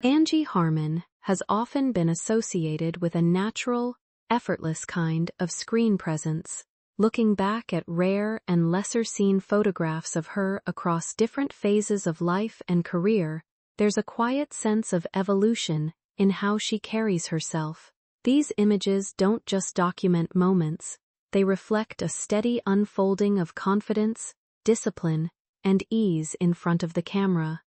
Angie Harmon has often been associated with a natural, effortless kind of screen presence. Looking back at rare and lesser-seen photographs of her across different phases of life and career, there's a quiet sense of evolution in how she carries herself. These images don't just document moments, they reflect a steady unfolding of confidence, discipline, and ease in front of the camera.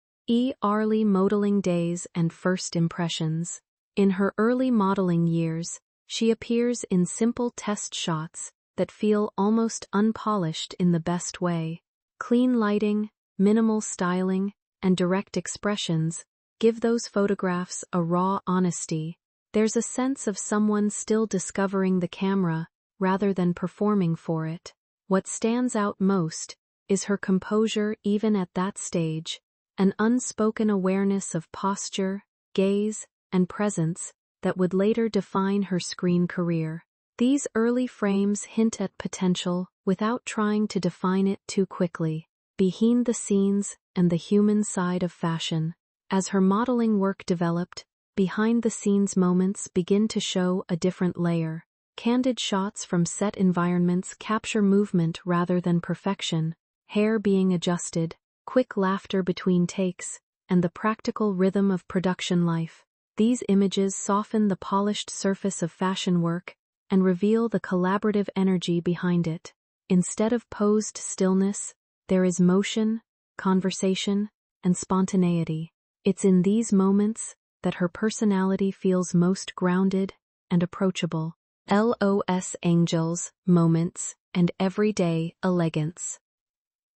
Early modeling days and first impressions. In her early modeling years, she appears in simple test shots that feel almost unpolished in the best way. Clean lighting, minimal styling, and direct expressions give those photographs a raw honesty. There's a sense of someone still discovering the camera rather than performing for it. What stands out most is her composure even at that stage, an unspoken awareness of posture, gaze, and presence that would later define her screen career. These early frames hint at potential without trying to define it too quickly. Behind the scenes and the human side of fashion. As her modeling work developed, behind-the-scenes moments begin to show a different layer. Candid shots from set environments capture movement rather than perfection, hair being adjusted, quick laughter between takes, and the practical rhythm of production life. These images soften the polished surface of fashion work and reveal the collaborative energy behind it. Instead of posed stillness, there is motion, conversation, and spontaneity. It's in these moments that her personality feels most grounded and approachable. Los Angeles moments and everyday elegance.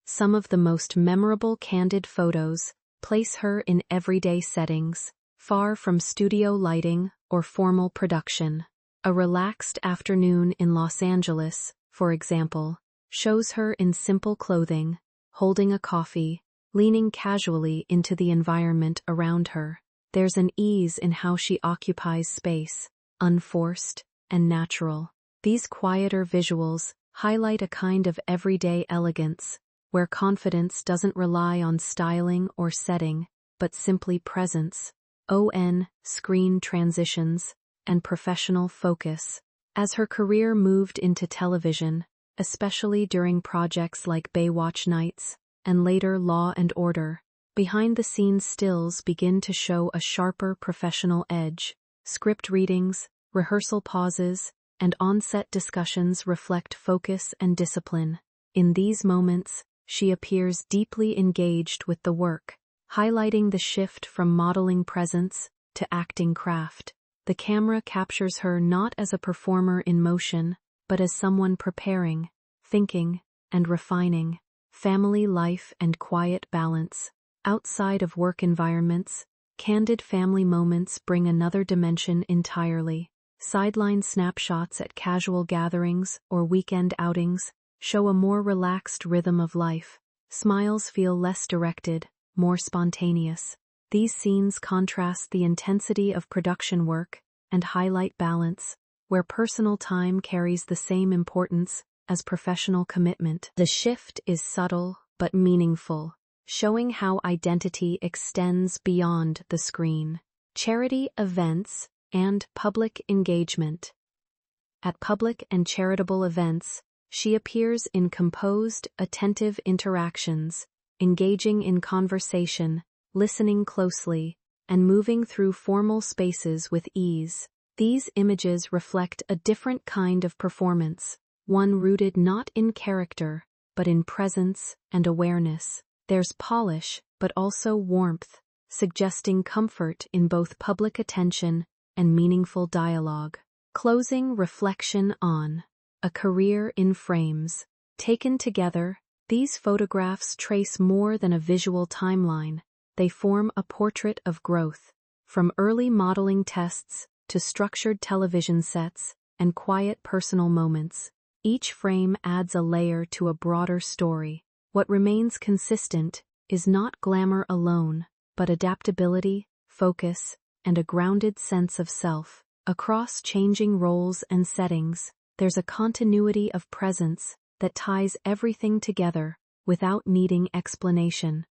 Some of the most memorable candid photos place her in everyday settings, far from studio lighting or formal production. A relaxed afternoon in Los Angeles, for example, shows her in simple clothing, holding a coffee, leaning casually into the environment around her. There's an ease in how she occupies space, unforced and natural. These quieter visuals highlight a kind of everyday elegance, where confidence doesn't rely on styling or setting, but simply presence. Screen transitions, and professional focus. As her career moved into television, especially during projects like Baywatch Nights, and later Law and Order, behind-the-scenes stills begin to show a sharper professional edge. Script readings, rehearsal pauses, and on-set discussions reflect focus and discipline. In these moments, she appears deeply engaged with the work, highlighting the shift from modeling presence to acting craft. The camera captures her not as a performer in motion, but as someone preparing, thinking, and refining. Family life and quiet balance. Outside of work environments, candid family moments bring another dimension entirely. Sideline snapshots at casual gatherings or weekend outings show a more relaxed rhythm of life. Smiles feel less directed, more spontaneous. These scenes contrast the intensity of production work and highlight balance, where personal time carries the same importance as professional commitment. The shift is subtle but meaningful, showing how identity extends beyond the screen. Charity events and public engagement. At public and charitable events, she appears in composed, attentive interactions, engaging in conversation, listening closely, and moving through formal spaces with ease. These images reflect a different kind of performance, one rooted not in character, but in presence and awareness. There's polish, but also warmth, suggesting comfort in both public attention and meaningful dialogue. Closing reflection on a career in frames. Taken together, these photographs trace more than a visual timeline. They form a portrait of growth, from early modeling tests to structured television sets and quiet personal moments. Each frame adds a layer to a broader story. What remains consistent is not glamour alone, but adaptability, focus, and a grounded sense of self. Across changing roles and settings, there's a continuity of presence that ties everything together without needing explanation.